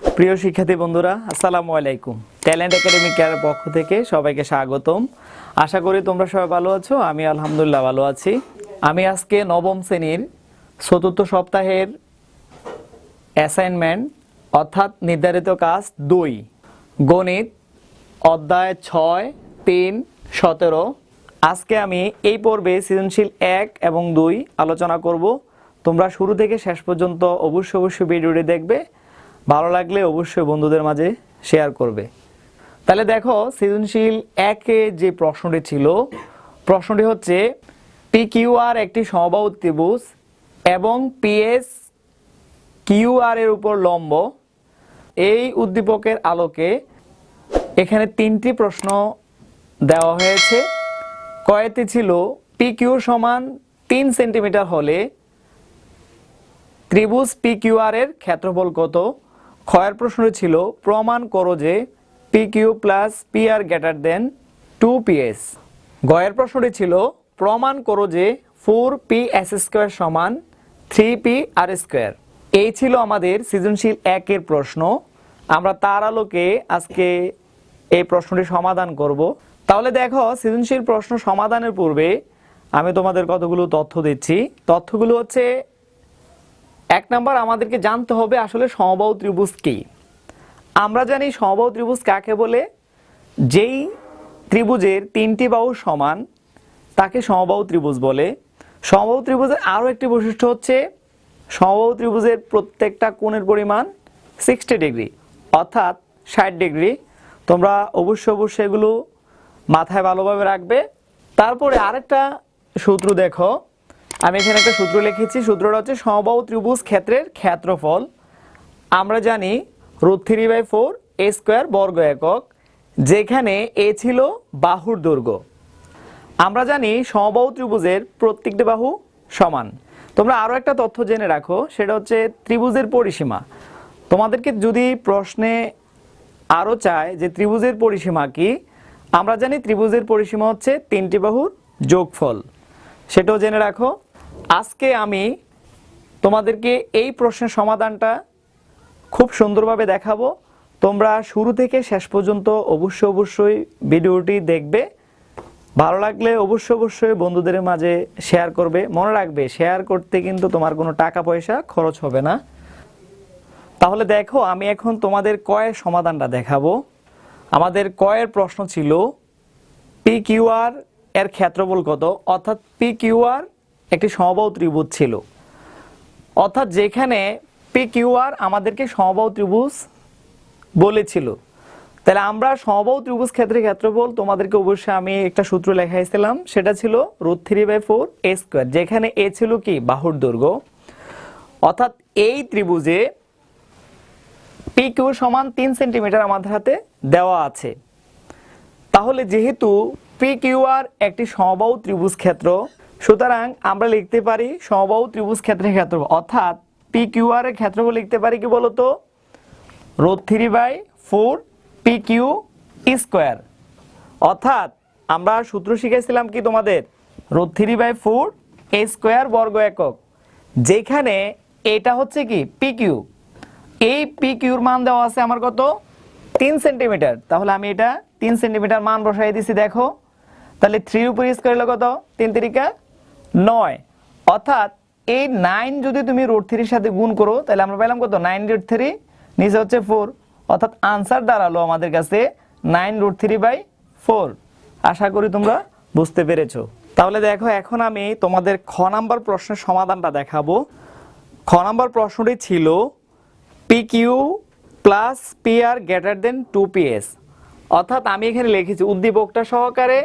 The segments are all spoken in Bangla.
প্রিয় শিক্ষার্থী বন্ধুরা, আসসালামু আলাইকুম। ট্যালেন্ট একাডেমি কেয়ারের পক্ষ থেকে সবাইকে স্বাগতম। আশা করি তোমরা সবাই ভালো আছো। আমি আলহামদুলিল্লাহ ভালো আছি। আমি আজকে নবম শ্রেণীর চতুর্থ সপ্তাহের অ্যাসাইনমেন্ট অর্থাৎ নির্ধারিত কাজ 2 গণিত অধ্যায় 6, 3, 17 আজকে আমি এই পর্বে সৃজনশীল 1 এবং 2 আলোচনা করব। তোমরা শুরু থেকে শেষ পর্যন্ত অবশ্যই ভিডিওটি দেখবে। ভালো লাগলে অবশ্যই বন্ধুদের মাঝে শেয়ার করবে। তাহলে দেখো, সৃজনশীল 1-এ যে প্রশ্নটি ছিল, প্রশ্নটি হচ্ছে PQR একটি সমবাহু ত্রিভুজ এবং PS QR এর উপর লম্ব। এই উদ্দীপকের আলোকে এখানে 3টি প্রশ্ন দেওয়া হয়েছে। কয়েকটি ছিল PQ সমান 3 সেন্টিমিটার হলে ত্রিভুজ PQR এর ক্ষেত্রফল কত। ক্ষয়ের প্রশ্নটি ছিল প্রমাণ করো যে PQ plus PR greater than 2PS। গয়ের প্রশ্নটি ছিল প্রমাণ করো যে 4PS স্কোয়ার সমান 3PR স্কোয়ার। এই ছিল আমাদের সৃজনশীল 1-এর প্রশ্ন। আমরা তার আলোকে আজকে এই প্রশ্নটি সমাধান করব। তাহলে দেখো, সৃজনশীল প্রশ্ন সমাধানের পূর্বে আমি তোমাদের কতগুলো তথ্য দিচ্ছি। তথ্যগুলো হচ্ছে, 1 নাম্বার, আমাদেরকে জানতে হবে আসলে সমবাহু ত্রিভুজ কি। আমরা জানি সমবাহু ত্রিভুজ কাকে বলে। যেই ত্রিভুজের 3টি বাহু সমান তাকে সমবাহু ত্রিভুজ বলে। সমবাহু ত্রিভুজের আরও একটি বৈশিষ্ট্য হচ্ছে, সমবাহু ত্রিভুজের প্রত্যেকটা কোণের পরিমাণ 60 ডিগ্রি অর্থাৎ 60 ডিগ্রি। তোমরা অবশ্যই এগুলো মাথায় ভালোভাবে রাখবে। তারপরে আরেকটা সূত্র দেখো, আমি এখানে একটা সূত্র লিখেছি। সূত্রটা হচ্ছে সমবাহু ত্রিভুজ ক্ষেত্রের ক্ষেত্রফল। আমরা জানি √3/4 a স্কোয়ার বর্গ একক, যেখানে এ ছিল বাহুর দৈর্ঘ্য। আমরা জানি সমবাহু ত্রিভুজের প্রত্যেকটি বাহু সমান। তোমরা আরও একটা তথ্য জেনে রাখো, সেটা হচ্ছে ত্রিভুজের পরিসীমা। তোমাদেরকে যদি প্রশ্নে আরও চায় যে ত্রিভুজের পরিসীমা কি, আমরা জানি ত্রিভুজের পরিসীমা হচ্ছে 3টি বাহুর যোগফল, সেটাও জেনে রাখো। আজকে আমি তোমাদেরকে এই প্রশ্নের সমাধানটা খুব সুন্দরভাবে দেখাবো। তোমরা শুরু থেকে শেষ পর্যন্ত অবশ্যই ভিডিওটি দেখবে। ভালো লাগলে অবশ্যই বন্ধুদের মাঝে শেয়ার করবে। মনে রাখবে, শেয়ার করতে কিন্তু তোমার কোনো টাকা পয়সা খরচ হবে না। তাহলে দেখো, আমি এখন তোমাদের কয়ের সমাধানটা দেখাবো। আমাদের কয়ের প্রশ্ন ছিল PQR এর ক্ষেত্রফল কত, অর্থাৎ PQR একটি সমবাহু ত্রিভুজ ছিল, অর্থাৎ যেখানে PQR আমাদেরকে সমবাহু ত্রিভুজ বলেছিল। তাহলে আমরা সমবাহু ত্রিভুজ ক্ষেত্রে ক্ষেত্রফল তোমাদেরকে অবশ্যই আমি একটা সূত্র লেখাইছিলাম, সেটা ছিল √3/4 a স্কোয়ার, যেখানে এ ছিল কি বাহুর দৈর্ঘ্য। অর্থাৎ এই ত্রিভুজে PQ সমান 3 সেন্টিমিটার আমাদের হাতে দেওয়া আছে। তাহলে যেহেতু PQR একটি সমবাহু ত্রিভুজ ক্ষেত্র, সুতরাং আমরা লিখতে পারি সমবাহু ত্রিভুজ ক্ষেত্রের ক্ষেত্রফল, অর্থাৎ PQR এর ক্ষেত্রফল লিখতে পারি কি বলতো, √3/4 PQ স্কোয়ার। অর্থাৎ আমরা সূত্র শিখেছিলাম কি তোমাদের, √3/4 a স্কোয়ার বর্গ একক, যেখানে এটা হচ্ছে কি PQ। এই PQর মান দেওয়া আছে আমার কত, 3 সেন্টিমিটার। তাহলে আমি এটা 3 সেন্টিমিটার মান বসাই দিছি। দেখো, তাহলে 3 উপর স্কোয়ার হলো কত, 3 3 9। অর্থাৎ এই 9 যদি তুমি √3 সাথে গুণ করো, তাহলে আমরা পেলাম কত, 9√3, নিচে হচ্ছে 4। অর্থাৎ আনসার দাঁড়ালো আমাদের কাছে 9√3/4। আশা করি তোমরা বুঝতে পেরেছো। তাহলে দেখো, এখন আমি তোমাদের খ নাম্বার প্রশ্নের সমাধানটা দেখাবো। খ নাম্বার প্রশ্নটি ছিল PQ plus PR greater than 2PS। অর্থাৎ আমি এখানে লিখেছি উদ্দীপকটা সহকারে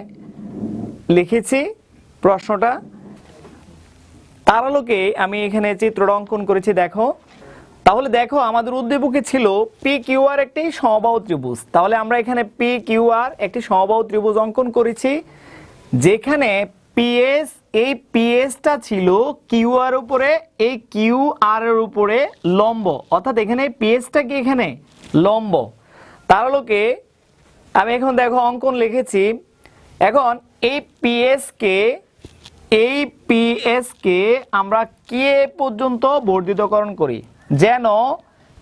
লিখেছি প্রশ্নটা। তার আলোকে আমি এখানে চিত্রটা অঙ্কন করেছি। দেখো, তাহলে দেখো, আমাদের উদ্দীপকে ছিল PQR একটি সমবাহু ত্রিভুজ। তাহলে আমরা এখানে PQR একটি সমবাহু ত্রিভুজ অঙ্কন করেছি, যেখানে PS, এই PSটা ছিল QR উপরে, এই QR এর উপরে লম্ব। অর্থাৎ এখানে PSটা কি এখানে লম্ব। তার আলোকে আমি এখন দেখো অঙ্কন লিখেছি। এখন এই PS কে আমরা কে পর্যন্ত বর্ধিতকরণ করি, যেন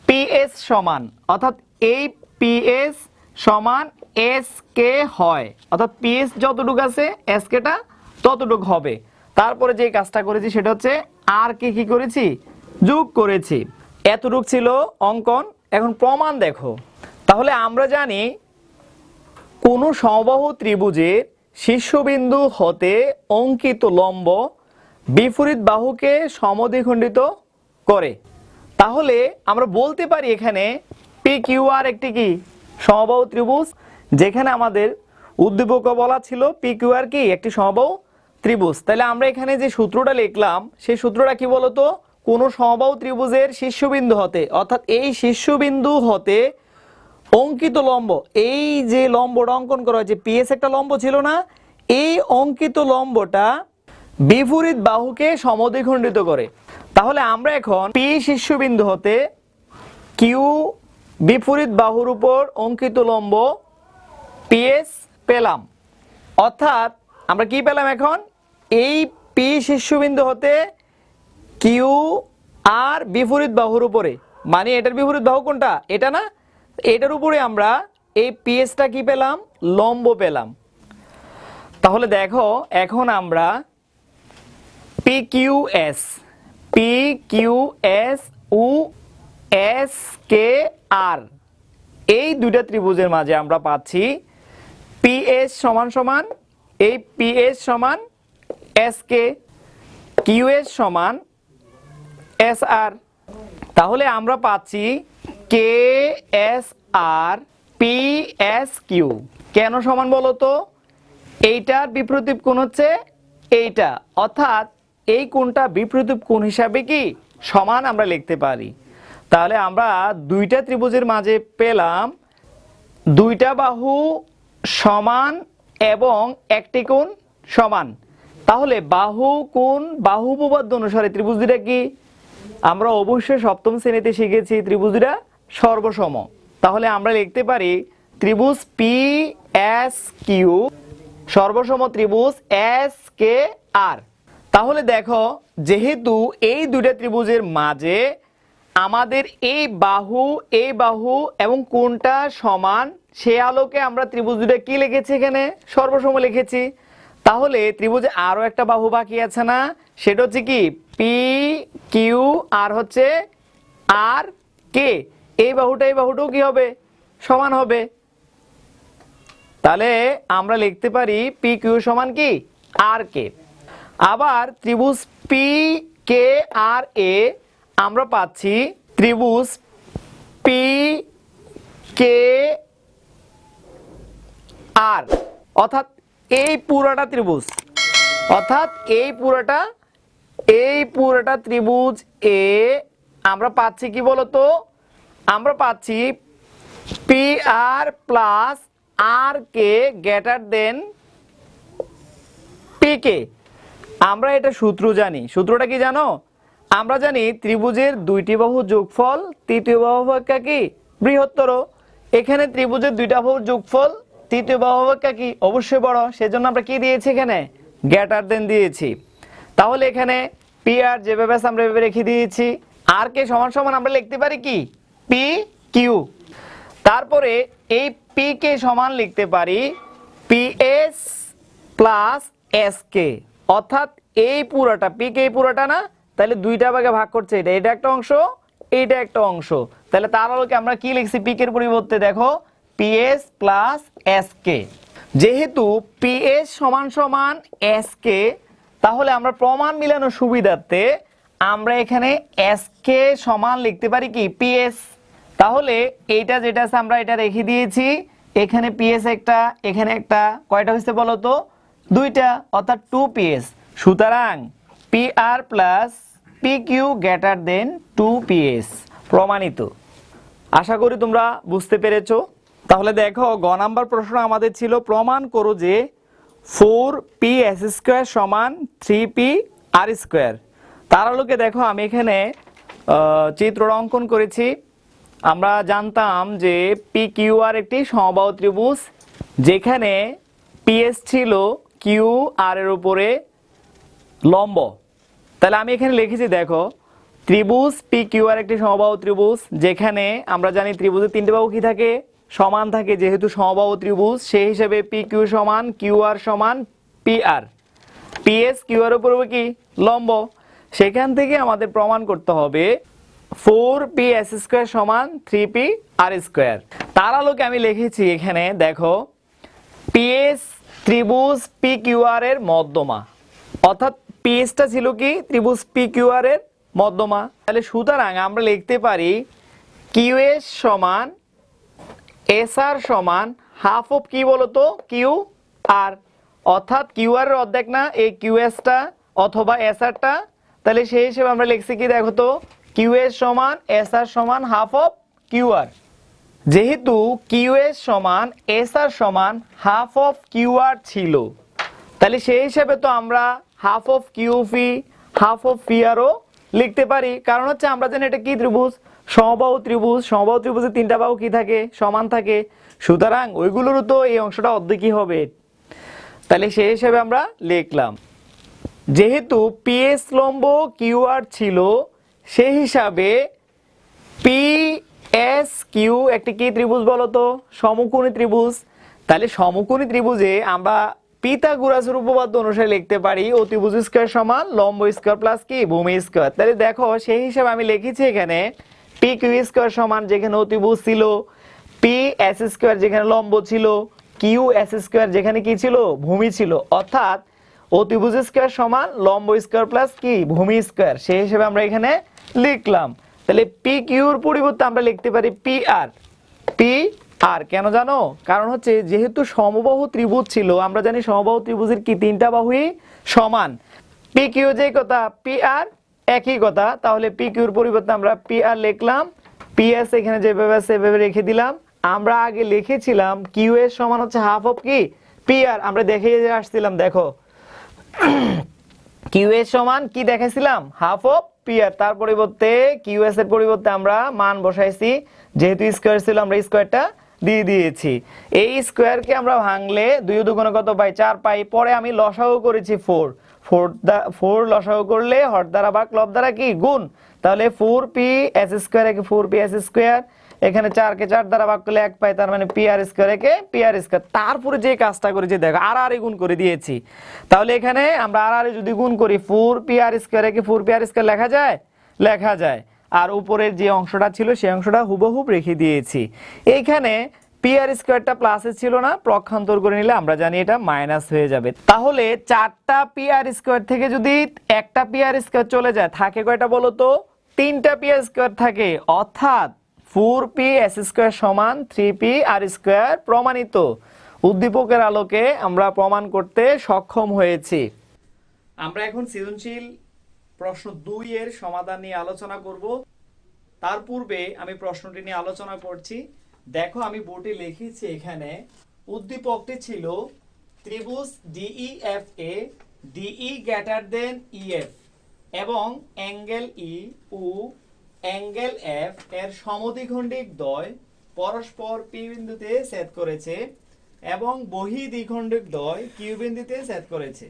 P পিএস সমান, অর্থাৎ এই পিএস সমান এস কে হয়, অর্থাৎ পিএস যতটুকু আছে এস কেটা ততটুকু হবে। তারপরে যে কাজটা করেছি সেটা হচ্ছে আর কে কি করেছি, যোগ করেছি। এতটুক ছিল অঙ্কন। এখন প্রমাণ দেখো। তাহলে আমরা জানি কোনো সমবাহু ত্রিভুজের শীর্ষবিন্দু হতে অঙ্কিত লম্ব বিপরীত বাহুকে সমদ্বিখণ্ডিত করে। তাহলে আমরা বলতে পারি এখানে পি কিউ আর একটি কি সমবাহু ত্রিভুজ, যেখানে আমাদের উদ্দীপক বলা ছিল পি কিউ আর কি একটি সমবাহু ত্রিভুজ। তাহলে আমরা এখানে যে সূত্রটা লিখলাম সেই সূত্রটা কি বলতো, কোনো সমবাহু ত্রিভুজের শীর্ষবিন্দু হতে, অর্থাৎ এই শীর্ষবিন্দু হতে অঙ্কিত লম্ব, এই যে লম্বটা অঙ্কন করা হয়েছে পিএস একটা লম্ব ছিল না, এই অঙ্কিত লম্বটা বিপরীত বাহুকে সমদ্বিখণ্ডিত করে। তাহলে আমরা এখন পি শীর্ষবিন্দু হতে কিউ বিপরীত বাহুর উপর অঙ্কিত লম্ব পিএস পেলাম। অর্থাৎ আমরা কি পেলাম এখন, এই পি শীর্ষবিন্দু হতে কিউ আর বিপরীত বাহুর উপরে, মানে এটার বিপরীত বাহু কোনটা, এটা না, এটার উপরে আমরা এই পিএসটা কি পেলাম, লম্ব পেলাম। তাহলে দেখো এখন আমরা পি কিউ এস ও এস কে আর এই দুইটা ত্রিভুজের মাঝে আমরা পাচ্ছি পিএস সমান সমান এই পিএস সমান এস কে, কিউএস সমান এস আর। তাহলে আমরা পাচ্ছি কে এস আর পি এস কিউ। কেন সমান বলো তো, এইটার বিপরীত কোণ হচ্ছে এইটা, অর্থাৎ এই কোণটা বিপরীত কোণ হিসাবে কি সমান আমরা লিখতে পারি। তাহলে আমরা দুইটা ত্রিভুজের মাঝে পেলাম দুইটা বাহু সমান এবং একটি কোণ সমান। তাহলে বাহু কোণ বাহু উপপাদ্য অনুসারে ত্রিভুজ দুইটা কি, আমরা অবশ্যই সপ্তম শ্রেণীতে শিখেছি ত্রিভুজ দুইটা সর্বসম। তাহলে আমরা লিখতে পারি ত্রিভুজ পি এস কিউ সর্বসম ত্রিভুজ এস কে আর। তাহলে দেখো যেহেতু এই দুইটা ত্রিভুজের মাঝে আমাদের এই বাহু এবং কোণটা সমান, সে আলোকে আমরা ত্রিভুজ দুইটা কি লিখেছি, এখানে সর্বসম লিখেছি। তাহলে ত্রিভুজে আরো একটা বাহু বাকি আছে না, সেটা হচ্ছে কি পি কিউ আর হচ্ছে আর কে, এই বাহুটাও কি হবে, সমান হবে। তাহলে আমরা লিখতে পারি পি কিউ সমান কি আর কে। আবার ত্রিভুজ পি কে আর এ আমরা পাচ্ছি ত্রিভুজ পি কে আর, অর্থাৎ এই পুরোটা ত্রিভুজ, অর্থাৎ এই পুরোটা ত্রিভুজ এ আমরা পাচ্ছি কি বলতো, আমরা পাচ্ছি পি আর প্লাস আর k greater than P K. আমরা এটা সূত্র জানি, সূত্রটা কি জানো, আমরা জানি ত্রিভুজের দুইটি বাহু যোগফল তৃতীয় বাহু অপেক্ষা কি বৃহত্তর। এখানে ত্রিভুজের দুইটা বাহুর যোগফল তৃতীয় বাহু অপেক্ষা কি অবশ্যই বড়, সেজন্য আমরা কি দিয়েছি এখানে গ্রেটার দেন দিয়েছি। তাহলে এখানে পি আর যেভাবে আছে আমরা এভাবে রেখে দিয়েছি, আর কে সমান সমান আমরা লিখতে পারি কি পি কিউ। তারপরে এই পি কে সমান লিখতে পারি P S plus S K, অর্থাৎ এই পুরোটা পি কে, এই পুরোটা না, তাহলে দুইটা ভাগে ভাগ করছে, এটা একটা অংশ, এইটা একটা অংশ। তাহলে তার আলোকে আমরা কি লিখছি, পি কে এর পরিবর্তে দেখো পিএস প্লাস এস কে। যেহেতু পিএস সমান সমান এস কে, তাহলে আমরা প্রমাণ মিলানোর সুবিধার্থে আমরা এখানে এস কে সমান লিখতে পারি কি পিএস। তাহলে এইটা যেটা আছে আমরা এটা রেখে দিয়েছি, এখানে পিএস একটা, এখানে একটা, কয়টা হয়েছে বলো তো, দুইটা, অর্থাৎ 2PS। সুতরাং P R plus P Q greater than 2PS প্রমাণিত। আশা করি তোমরা বুঝতে পেরেছো। তাহলে দেখো গ নাম্বার প্রশ্ন আমাদের ছিল প্রমাণ করো যে 4PS² সমান 3PR²। তার আলোকে দেখো আমি এখানে চিত্র অঙ্কন করেছি। আমরা জানতাম যে পি কিউ আর একটি সমবাহু ত্রিভুজ, যেখানে পিএস ছিল কিউ আর এর উপরে লম্ব। তাহলে আমি এখানে লিখেছি দেখো ত্রিভুজ পি কিউ আর একটি সমবাহু ত্রিভুজ, যেখানে আমরা জানি ত্রিভুজের তিনটে বাহু কি থাকে, সমান থাকে। যেহেতু সমবাহু ত্রিভুজ সেই হিসেবে পি কিউ সমান কিউ আর সমান P R, P S Q R উপর কি লম্ব। সেখান থেকে আমাদের প্রমাণ করতে হবে 4p s স্কয়ার সমান 3p r স্কয়ার। তার আলোকে আমি লিখেছি এখানে দেখো পিএস ত্রিভুজ পি কিউ আর এর মধ্যমা, অর্থাৎ পিএসটা ছিল কি ত্রিভুজ পি কিউ আর এর মধ্যমা। তাহলে সুতরাং আমরা লিখতে পারি কিউএস সমান এস আর সমান হাফ অফ কি বলতো কিউ আর, অর্থাৎ কিউ আর এর অর্ধেক না এই কিউএসটা অথবা এস আরটা। তাহলে সেই হিসেবে আমরা লিখছি কি দেখো তো কিউএস সমান এস আর সমান হাফ অফ কিউ আর। যেহেতু কিউএস সমান এস আর সমান হাফ অফ কিউ আর ছিল, তাহলে সেই হিসেবে তো আমরা half of Q P half of P আরও লিখতে পারি। কারণ হচ্ছে আমরা জানি এটা কি ত্রিভুজ, সমবাহু ত্রিভুজ। সমবাহু ত্রিভুজের তিনটা বাহু কি থাকে, সমান থাকে। সুতরাং ওইগুলোরও তো এই অংশটা অর্ধেকই হবে। তাহলে সেই হিসেবে আমরা লিখলাম যেহেতু পিএস লম্ব কিউ আর ছিল সেই হিসাবে পি এস কিউ একটি কি ত্রিভুজ বলতো, সমকোণী ত্রিভুজ। তাহলে সমকোণী ত্রিভুজে আমরা পিথাগোরাসের উপপাদ্য অনুসারে লিখতে পারি অতিভুজ স্কয়ার সমান লম্ব স্কয়ার প্লাস কি ভূমি স্কয়ার। তাহলে দেখো সেই হিসাবে আমি লিখেছি এখানে পি কিউ স্কয়ার সমান যেখানে অতিভুজ ছিল, পি এস স্কয়ার যেখানে লম্ব ছিল, কিউ এস স্কয়ার যেখানে কি ছিল ভূমি ছিল। অর্থাৎ অতিভুজ স্কয়ার সমান লম্ব স্কয়ার প্লাস কি ভূমি স্কয়ার। সেই হিসেবে আমরা এখানে লিখলাম। তাহলে পি কিউর পরিবর্তে আমরা লিখতে পারি পি আর। পি আর কেন জানো, কারণ হচ্ছে যেহেতু সমবাহু ত্রিভুজ ছিল, আমরা জানি সমবাহু ত্রিভুজের কি তিনটা বাহুই সমান। পি কিউ যে কথা পি আর একই কথা, তাহলে পি কিউর পরিবর্তে আমরা পি আর লিখলাম। পি এস এখানে যেভাবে সেভাবে রেখে দিলাম। আমরা আগে লিখেছিলাম কিউ এস সমান হচ্ছে হাফ অফ কি পি আর, আমরা দেখে আসছিলাম দেখো কিউ এস সমান কি দেখাইছিলাম হাফ অফ পি আর। তার পরিবর্তে কিউ এস এর পরিবর্তে আমরা মান বসাইছি, যেহেতু স্কয়ার ছিল আমরা স্কয়ারটা দিয়ে দিয়েছি। এই স্কয়ারকে আমরা ভাঙলে 2 দুগুণে কত পাই 4 পাই। পরে আমি লসাগু করেছি 4 লসাগু করলে হর দ্বারা ভাগ লব দ্বারা কি গুণ। তাহলে 4p s স্কয়ার একে 4p s স্কয়ার, এখানে 4 কে 4 দ্বারা ভাগ করলে 1 পাই, তার মানে pr স্কয়ার একে pr স্কয়ার। তারপরে যে কাজটা করেছি দেখো আর আর গুণ করে দিয়েছি। তাহলে এখানে আমরা আর আর যদি গুণ করি 4pr স্কয়ার একে 4pr স্কয়ার লেখা যায়, লেখা যায়। আর উপরের যে অংশটা ছিল সেই অংশটা হুবহুব রেখে দিয়েছি। এইখানে pr স্কয়ারটা প্লাসে ছিল না, পক্ষান্তর করে নিলে আমরা জানি এটা মাইনাস হয়ে যাবে। তাহলে 4টা pr স্কয়ার থেকে যদি একটা pr স্কয়ার চলে যায় থাকে কয়টা বলো তো 3টা pr স্কয়ার থাকে। অর্থাৎ 4p s স্কয়ার সমান 3p r স্কয়ার প্রমাণিত। উদ্দীপকের আলোকে আমরা প্রমাণ করতে সক্ষম হয়েছি। আমরা এখন সৃজনশীল প্রশ্ন 2 এর সমাধান নিয়ে আলোচনা করব। তার পূর্বে আমি প্রশ্নটি নিয়ে আলোচনা করছি। দেখো আমি বোর্ডে লিখেছি এখানে উদ্দীপকটি ছিল ত্রিভুজ DEFA DE greater than EF এবং অ্যাঙ্গেল E ও অ্যাঙ্গেল F এর সমদ্বিখণ্ডিক দ্বয় পরস্পর P বিন্দুতে ছেদ করেছে এবং বহিঃদ্বিখণ্ডিক দ্বয় Q বিন্দুতে ছেদ করেছে।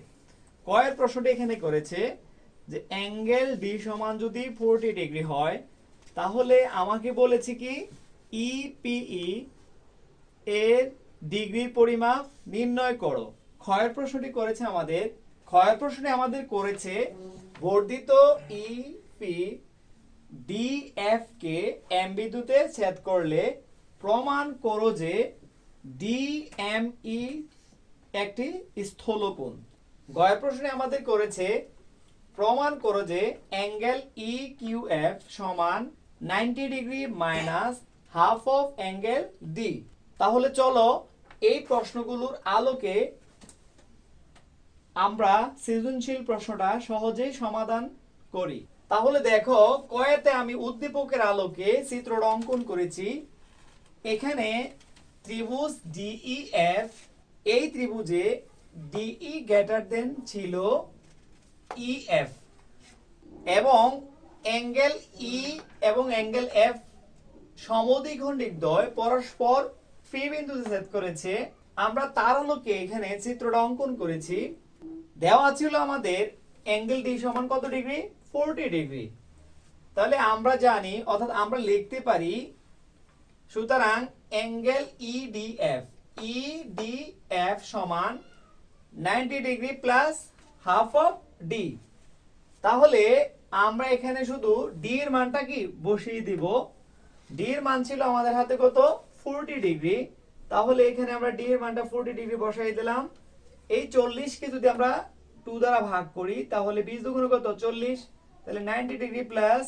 কয়ের প্রশ্নটি এখানে করেছে যে অ্যাঙ্গেল D সমান যদি 40 ডিগ্রি হয় তাহলে আমাকে বলেছে কি EPE এর ডিগ্রি পরিমাপ নির্ণয় করো। ক্ষয়ের প্রশ্নটি করেছে আমাদের করেছে বর্ধিত EP DF কে M বিন্দুতে ছেদ করলে প্রমাণ করো যে DME একটি স্থূলকোণ। গয়ের প্রশ্নে আমাদের করেছে প্রমাণ করো যে অ্যাঙ্গেল EQF সমান 90 degree minus half of angle D। তাহলে চলো এই প্রশ্নগুলোর আলোকে আমরা সৃজনশীল প্রশ্নটা সহজেই সমাধান করি। তাহলে দেখো কয়েতে আমি উদ্দীপকের আলোকে চিত্রটা অঙ্কন করেছি। এখানে ত্রিভুজ DEF, এই ত্রিভুজে DE গ্রেটার দেন ছিল EF এবং অ্যাঙ্গেল E এবং অ্যাঙ্গেল F সমদ্বিখণ্ডিক দ্বয় পরস্পর P বিন্দুতে ছেদ করেছে। আমরা তার আলোকে এখানে চিত্রটা অঙ্কন করেছি। দেওয়া ছিল আমাদের অ্যাঙ্গেল D সমান কত ডিগ্রি 40 ডিগ্রি। তাহলে আমরা জানি অর্থাৎ আমরা লিখতে পারি, সুতরাং অ্যাঙ্গেল ইডিএফ সমান 90 degree plus half of D. তাহলে আমরা এখানে শুধু ডি এর মানটা কি বসিয়ে দিব। ডি এর মান ছিল আমাদের হাতে কত 40 ডিগ্রি, তাহলে এখানে আমরা ডি এর মানটা 40 ডিগ্রি বসাই দিলাম। এই 40 কে যদি আমরা 2 দ্বারা ভাগ করি তাহলে 20 দুগুণে কত 40, তাহলে 90 ডিগ্রি প্লাস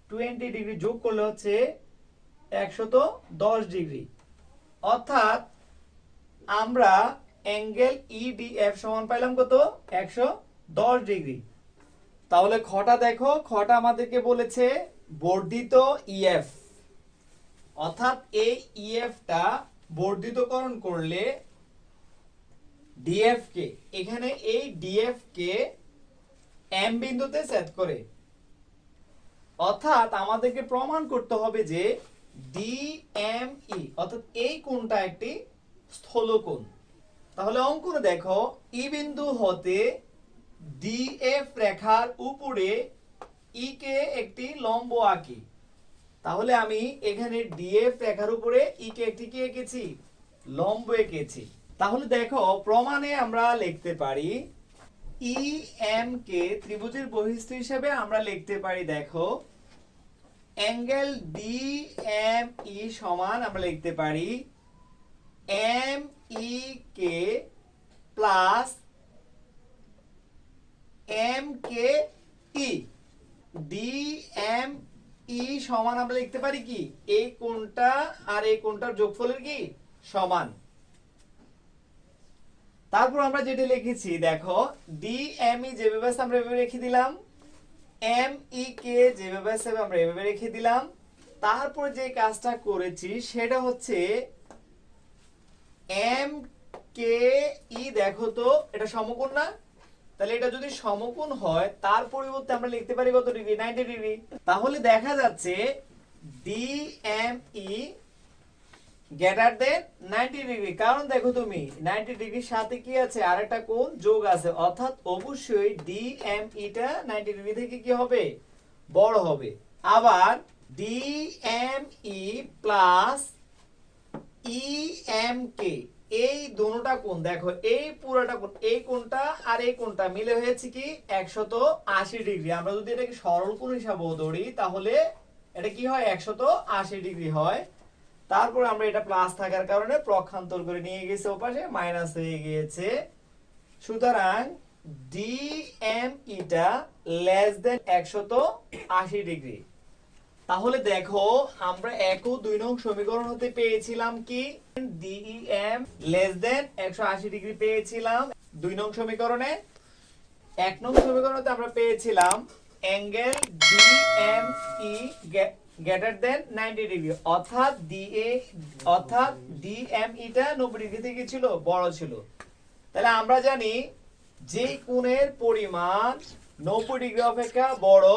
20 ডিগ্রি যোগ করলে হচ্ছে 110 ডিগ্রি। অর্থাৎ আমরা অ্যাঙ্গেল ইডিএফ সমান পাইলাম কত 110 ডিগ্রি। তাহলে খটা দেখো, খটা আমাদেরকে বলেছে বর্ধিত ইএফ, অর্থাৎ এই ইএফটা বর্ধিতকরণ করলে ডিএফ কে, এখানে এই ডিএফ কে এম বিন্দুতে ছেদ করে। অর্থাৎ আমাদেরকে প্রমাণ করতে হবে যে ডিএমই অর্থাৎ এই কোণটা একটি স্থলকোণ। তাহলে অঙ্কনে দেখো ই বিন্দু হতে ডিএফ রেখার উপরে ই কে একটি লম্ব আঁকি। তাহলে আমি এখানে ডিএফ রেখার উপরে ই কে একটি কি এঁকেছি লম্ব এঁকেছি। তাহলে দেখো প্রমাণে আমরা লিখতে পারি ই এম কে ত্রিভুজের বহিস্থ হিসেবে আমরা লিখতে পারি, দেখো অ্যাঙ্গেল ডি এম ই সমান আমরা লিখতে পারি M E k plus M K ই। ডি এম ই সমান আমরা লিখতে পারি কি এই কোণটা আর এই কোণটার যোগফলের কি সমান। তারপর আমরা যেটা লিখেছি দেখো ডি এম ই যেভাবে আছে আমরা এভাবে রেখে দিলাম, এম ই কে যেভাবে আছে আমরা এভাবে রেখে দিলাম। তারপর যে কাজটা করেছি সেটা হচ্ছে এম কে ই দেখো তো এটা সমকোণ না, তাহলে এটা যদি সমকোণ হয় তার পরিবর্তে আমরা লিখতে পারি কত ডিগ্রি 90 ডিগ্রি। তাহলে দেখা যাচ্ছে D M E greater than 90 degree, কারণ দেখো তুমি 90 ডিগ্রির সাথে কি আছে আরেকটা কোণ যোগ আছে, অর্থাৎ অবশ্যই ডি এম ই টা 90 ডিগ্রি থেকে কি হবে বড় হবে। আবার D M E plus E M কে এই দুটোটা কোণ দেখো এই পুরোটা কোণ এই কোণটা আর এই কোণটা মিলে হয়েছে কি 180 ডিগ্রি। আমরা যদি এটাকে সরল কোণ হিসাবে ধরি তাহলে এটা কি হয় 180 ডিগ্রি হয়। তারপর আমরা এটা প্লাস থাকার কারণে পক্ষান্তর করে নিয়ে গেছে ওপাশে মাইনাস হয়ে গিয়েছে। সুতরাং ডি এম ইটা লেস দেন 180 ডিগ্রি। তাহলে দেখো আমরা 1 ও 2 নং সমীকরণ হতে পেয়েছিলাম কি ডিএম লেস দেন 180 ডিগ্রি পেয়েছিলাম 2 নং সমীকরণে। 1 নং সমীকরণে আমরা পেয়েছিলাম angle DME greater than 90 degree, অর্থাৎ ডিএমই টা 90 ডিগ্রি থেকে ছিল বড় ছিল। তাহলে আমরা জানি যে কোণের পরিমাণ 90 ডিগ্রি অপেক্ষা বড়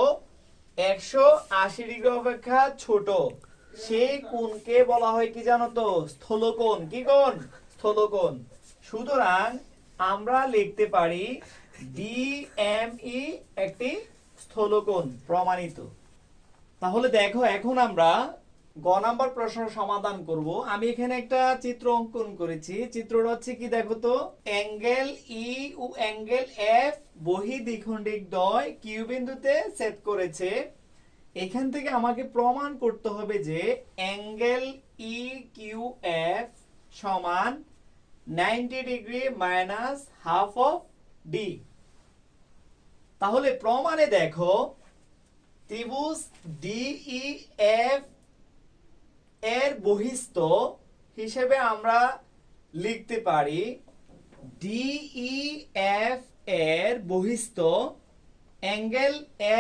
180 ডিগ্রি অপেক্ষা ছোট সেই কোণকে বলা হয় কি জানো তো স্থলকোণ। কি কোণ স্থলকোণ। সুতরাং আমরা লিখতে পারি ডিএমই একটি স্থলকোণ প্রমাণিত। তাহলে দেখো এখন আমরা গ নাম্বার প্রশ্ন সমাধান করব। আমি এখানে একটা চিত্র অঙ্কন করেছি। চিত্রটা হচ্ছে কি দেখো তো অ্যাঙ্গেল ই ও অ্যাঙ্গেল এফ বহি দ্বিখণ্ডিক দ্বয় কিউ বিন্দুতে ছেদ করেছে। এখান থেকে আমাকে প্রমাণ করতে হবে যে অ্যাঙ্গেল ই কিউ এফ সমান 90 degree minus half of D. তাহলে প্রমাণে দেখো ত্রিভুজ ডিইএফ এর বহিস্থ হিসেবে আমরা লিখতে পারি ডিইএফ এর বহিস্থ অ্যাঙ্গেল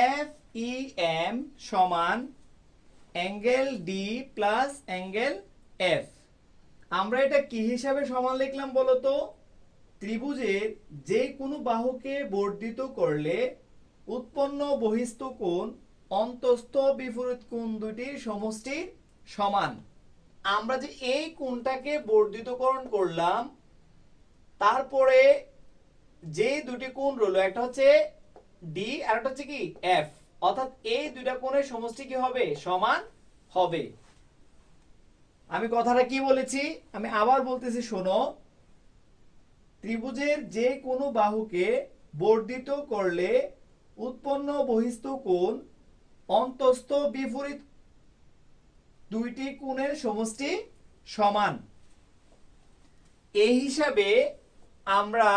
এফ ই এম সমান angle D plus angle F. আমরা এটা কি হিসাবে সমান লিখলাম বলতো ত্রিভুজের যে কোনো বাহুকে বর্ধিত করলে উৎপন্ন বহিস্থ কোণ অন্তস্থ বিপরীত কোণ দুটির সমষ্টির সমান। আমরা যে এই কোণটাকে বর্ধিতকরণ করলাম তারপরে যে দুটি কোণ রইল একটা হচ্ছে ডি আর একটা হচ্ছে কি এফ, অর্থাৎ এই দুইটা কোণের সমষ্টি কি হবে, সমান হবে। আমি কথাটা কি বলেছি, আমি আবার বলতেছি শোনো। ত্রিভুজের যে কোনো বাহুকে বর্ধিত করলে উৎপন্ন বহিস্থ কোণ অন্তস্থ বিপরীত দুইটি কোণের সমষ্টি সমান। এই হিসাবে আমরা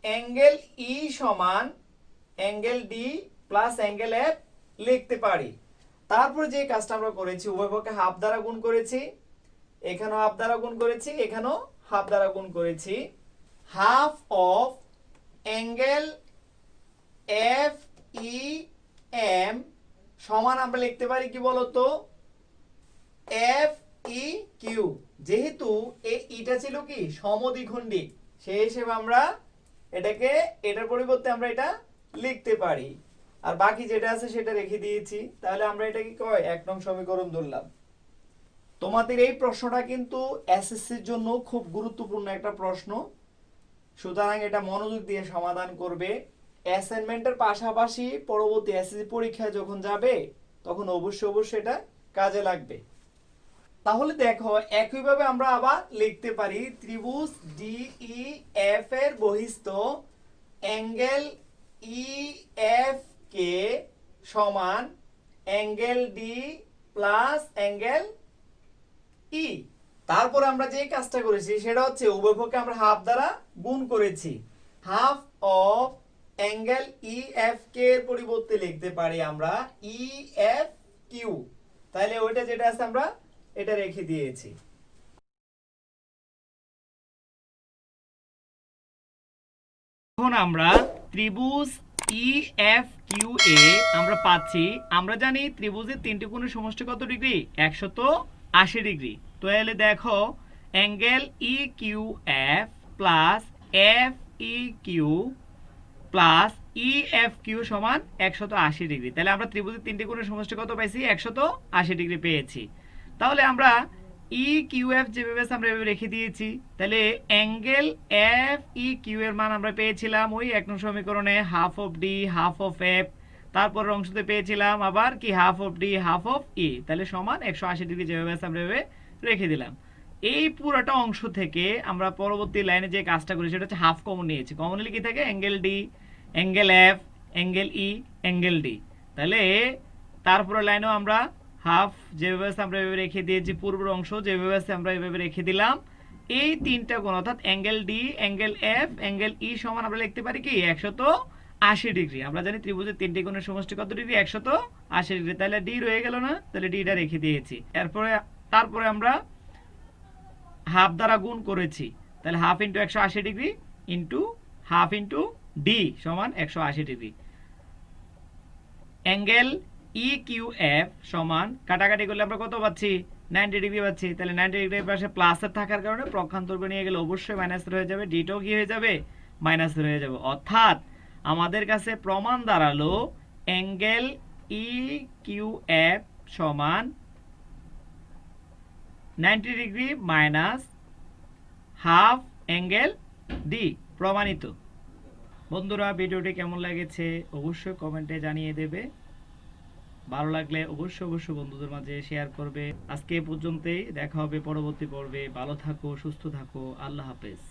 অ্যাঙ্গেল ই সমান angle D plus angle F লিখতে পারি। তারপর যে কাজটা আমরা করেছি, উভয় পক্ষে হাফ দ্বারা গুণ করেছি, এখানেও হাফ দ্বারা গুণ করেছি, এখানেও হাফ দ্বারা গুণ করেছি। Half of angle F E M সমান আমরা লিখতে পারি কি বলতো, এফ ই কিউ। যেহেতু এই ইটা ছিল কি সমদ্বিখণ্ডিক, সেই হিসেবে আমরা এটাকে এটার পরিবর্তে আমরা এটা লিখতে পারি। আর বাকি যেটা আছে সেটা রেখে দিয়েছি। তাহলে আমরা এটা কি কয়, 1 নং সমীকরণ ধরলাম। তোমাদের এই প্রশ্নটা কিন্তু এসএসসির জন্য খুব গুরুত্বপূর্ণ একটা প্রশ্ন, সুতরাং এটা মনোযোগ দিয়ে সমাধান করবে। অ্যাসাইনমেন্টের পাশাপাশি পরবর্তী এসএসসি পরীক্ষায় যখন যাবে তখন অবশ্যই এটা কাজে লাগবে। তাহলে দেখো, একইভাবে আমরা আবার লিখতে পারি ত্রিভুজ ডিইএফ এর বহিস্থ অ্যাঙ্গেল ইএফ কে সমান angle D plus angle E. তারপর আমরা যে কাজটা করেছি সেটা হচ্ছে উভয় পক্ষে আমরা হাফ দ্বারা গুণ করেছি। হাফ অফ অ্যাঙ্গেল ইএফ কে এর পরিবর্তে লিখতে পারি আমরা ইএফ কিউ। তাহলে ওইটা যেটা আছে আমরা এটা রেখে দিয়েছি। এখন আমরা ত্রিভুজ ইএফ কিউ এ আমরা পাচ্ছি, আমরা জানি ত্রিভুজের তিনটি কোণের সমষ্টি কত ডিগ্রি, 180 ডিগ্রি। তাহলে দেখো angle E Q F plus F E Q plus E F Q সমান 180 ডিগ্রি। তাহলে আমরা ত্রিভুজের তিনটি কোণের সমষ্টি কত পাইছি, 180 ডিগ্রি পেয়েছি। তাহলে আমরা ই কিউ এফ যেভাবে আমরা এভাবে রেখে দিয়েছি। তাহলে অ্যাঙ্গেল এফ ই কিউ এর মান আমরা পেয়েছিলাম ওই 1 নং সমীকরণে half of D half of F, তারপর অংশতে পেয়েছিলাম আবার কি half of D half of E, তাহলে সমান 180 ডিগ্রি যেভাবে আমরা এভাবে রেখে দিলাম। এই পুরোটা অংশ থেকে আমরা পরবর্তী লাইনে যে কাজটা করি সেটা হচ্ছে হাফ কমন নিয়েছি। কমন নিলে কি থাকে, angle D, angle F, angle E, angle D. তাহলে তারপরে লাইনেও আমরা হাফ যেভাবে আমরা এভাবে রেখে দিয়েছি, পূর্বের অংশ যেভাবে আমরা এভাবে রেখে দিলাম। এই তিনটা কোণ অর্থাৎ angle D, angle F, angle E সমান আমরা লিখতে পারি কি 180 ডিগ্রি। আমরা জানি ত্রিভুজের তিনটি কোণের সমষ্টি কত ডিগ্রি, 180 ডিগ্রি। তাহলে ডি রয়ে গেল না, তাহলে ডিটা রেখে দিয়েছি। তারপরে আমরা হাফ দ্বারা গুণ করেছি, তাহলে half into 180 degree into half into D সমান 180 degree. Angle E Q F সমান কাটাকাটি করলে আমরা কত পাচ্ছি, 90 ডিগ্রি পাচ্ছি। তাহলে 90 ডিগ্রির পাশে প্লাসের থাকার কারণে পক্ষান্তর করে নিয়ে গেলে অবশ্যই মাইনাসের হয়ে যাবে, ডিটাও কি হয়ে যাবে, মাইনাসের হয়ে যাবে। অর্থাৎ আমাদের কাছে প্রমাণ দাঁড়ালো অ্যাঙ্গেল ই কিউ এফ সমান 90 degree minus half angle D, প্রমাণিত। বন্ধুরা, ভিডিওটি কেমন লেগেছে অবশ্যই কমেন্টে জানিয়ে দেবে। ভালো লাগলে অবশ্যই বন্ধুদের মাঝে শেয়ার করবে। আজকে এ পর্যন্তই, দেখা হবে পরবর্তী পর্বে। ভালো থাকো, সুস্থ থাকো, আল্লাহ হাফেজ।